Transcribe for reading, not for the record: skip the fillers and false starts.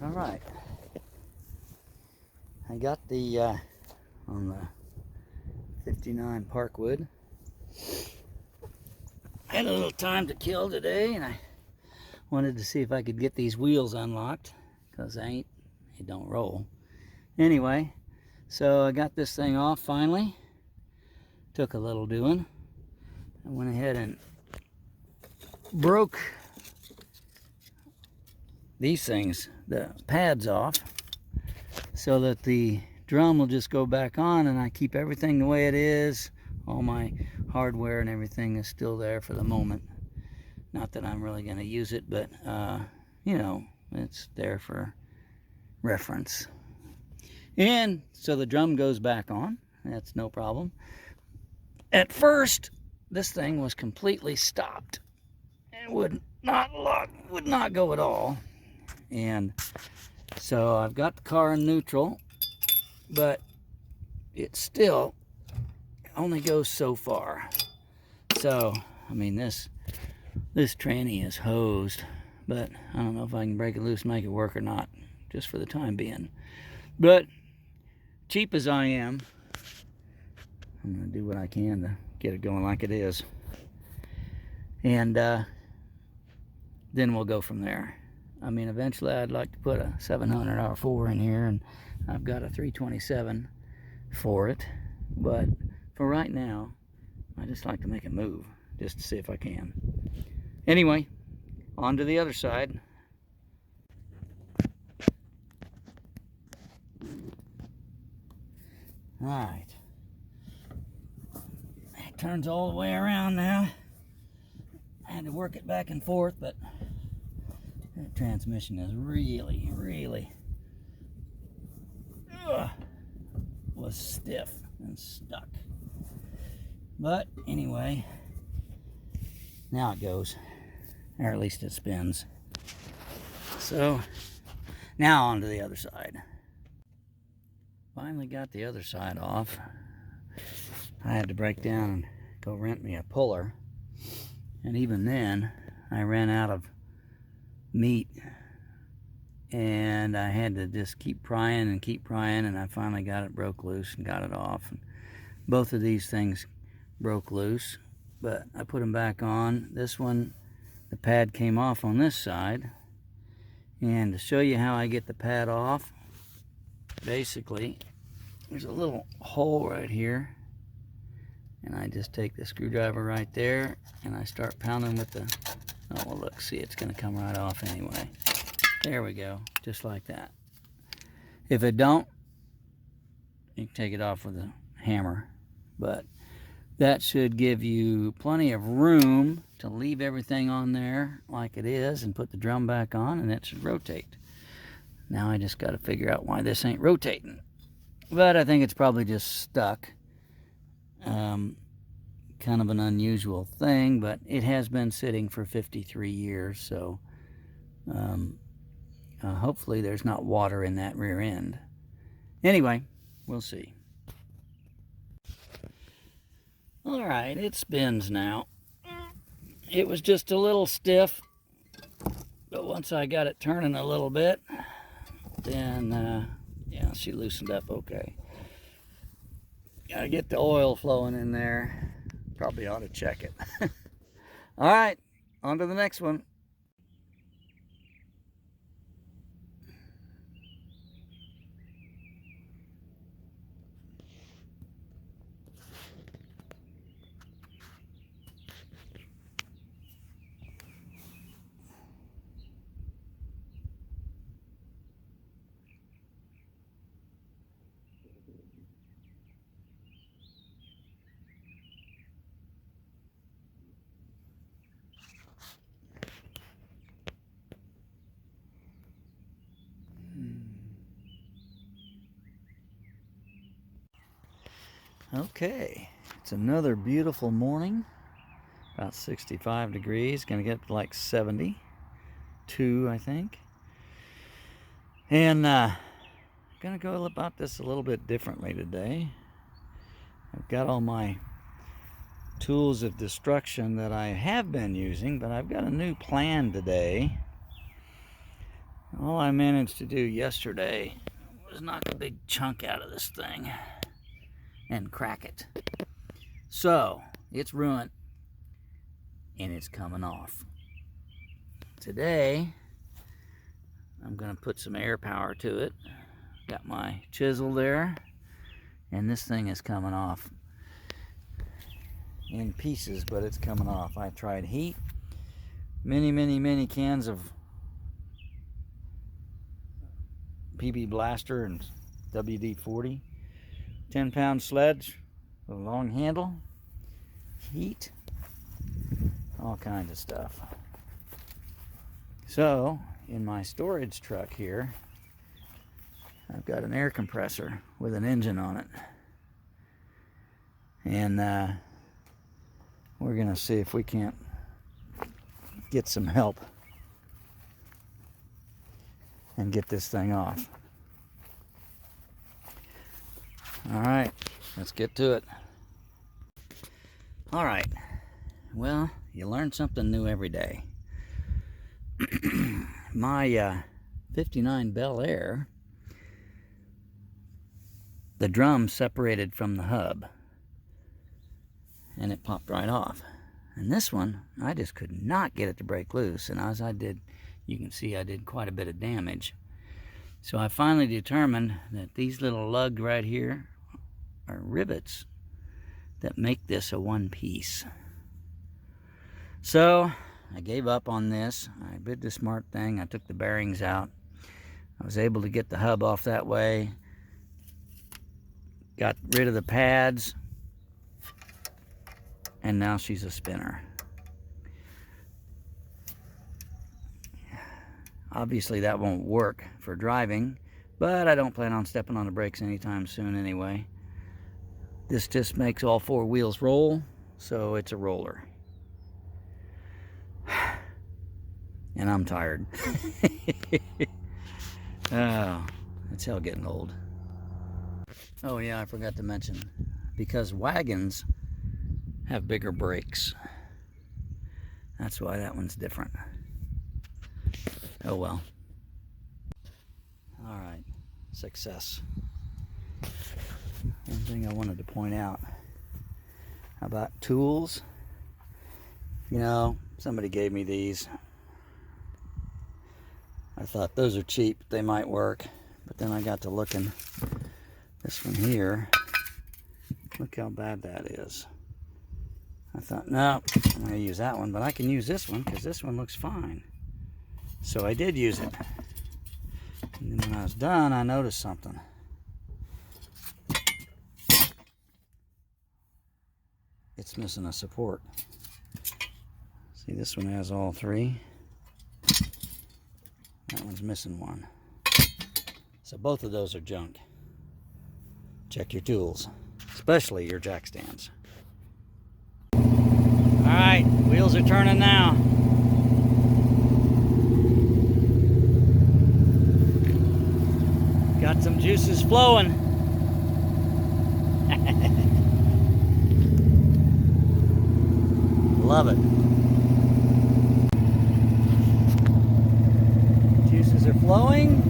All right. I got the on the 59 Parkwood. I had a little time to kill today, and I wanted to see if I could get these wheels unlocked, because they don't roll. Anyway, so I got this thing off finally. Took a little doing. I went ahead and broke these things, the pads off, so that the drum will just go back on, and I keep everything the way it is. All my hardware and everything is still there for the moment. Not that I'm really going to use it, but you know, it's there for reference. And so the drum goes back on. That's no problem. At first, this thing was completely stopped. It would not go at all. And so I've got the car in neutral, but it still only goes so far. So, I mean, this tranny is hosed, but I don't know if I can break it loose and make it work or not, just for the time being. But cheap as I am, I'm going to do what I can to get it going like it is. And then we'll go from there. I mean, eventually I'd like to put a 700 R4 in here, and I've got a 327 for it. But for right now, I just like to make it move, just to see if I can. Anyway, on to the other side. All right. It turns all the way around now. I had to work it back and forth, but that transmission is really was stiff and stuck. But anyway, now it goes, or at least it spins. So now on to the other side. Finally got the other side off. I had to break down and go rent me a puller, and even then I ran out of meat, and I had to just keep prying, and I finally got it broke loose and got it off. And both of these things broke loose, but I put them back on. This one, the pad came off on this side, and to show you how I get the pad off, basically there's a little hole right here, and I just take the screwdriver right there and I start pounding with the, oh well, look, see, it's going to come right off anyway. There we go, just like that. If it don't, you can take it off with a hammer, but that should give you plenty of room to leave everything on there like it is and put the drum back on, and it should rotate. Now I just got to figure out why this ain't rotating, but I think it's probably just stuck. Kind of an unusual thing, but it has been sitting for 53 years, so hopefully there's not water in that rear end. Anyway, we'll see. All right, it spins now. It was just a little stiff, but once I got it turning a little bit, then yeah, she loosened up okay. Gotta get the oil flowing in there. Probably ought to check it. All right, on to the next one. Okay, it's another beautiful morning. About 65 degrees, gonna get up to like 72, I think. And gonna go about this a little bit differently today. I've got all my tools of destruction that I have been using, but I've got a new plan today. All I managed to do yesterday was knock a big chunk out of this thing and crack it. So it's ruined and it's coming off. Today I'm gonna put some air power to it. Got my chisel there, and this thing is coming off in pieces, but it's coming off. I tried heat, many cans of PB Blaster and WD-40, 10-pound sledge with a long handle, heat, all kinds of stuff. So in my storage truck here, I've got an air compressor with an engine on it, and we're gonna see if we can't get some help and get this thing off. All right, let's get to it. All right, well, you learn something new every day. My 59 Bel Air, the drum separated from the hub and it popped right off. And this one, I just could not get it to break loose, and as I did, you can see I did quite a bit of damage. So I finally determined that these little lugs right here are rivets that make this a one piece. So I gave up on this. I did the smart thing. I took the bearings out. I was able to get the hub off that way. Got rid of the pads. And now she's a spinner. Obviously that won't work for driving, but I don't plan on stepping on the brakes anytime soon anyway. This just makes all four wheels roll, so it's a roller. And I'm tired. Oh, that's hell getting old. Oh yeah, I forgot to mention, because wagons have bigger brakes. That's why that one's different. Oh well. All right, success. One thing I wanted to point out about tools, you know, somebody gave me these. I thought those are cheap, they might work, but then I got to looking. This one here, look how bad that is. I thought, no, I'm going to use that one, but I can use this one because this one looks fine. So I did use it. And then when I was done, I noticed something. It's missing a support. See, this one has all three. That one's missing one. So both of those are junk. Check your tools, especially your jack stands. All right, wheels are turning now. Got some juices flowing. Love it. Juices are flowing.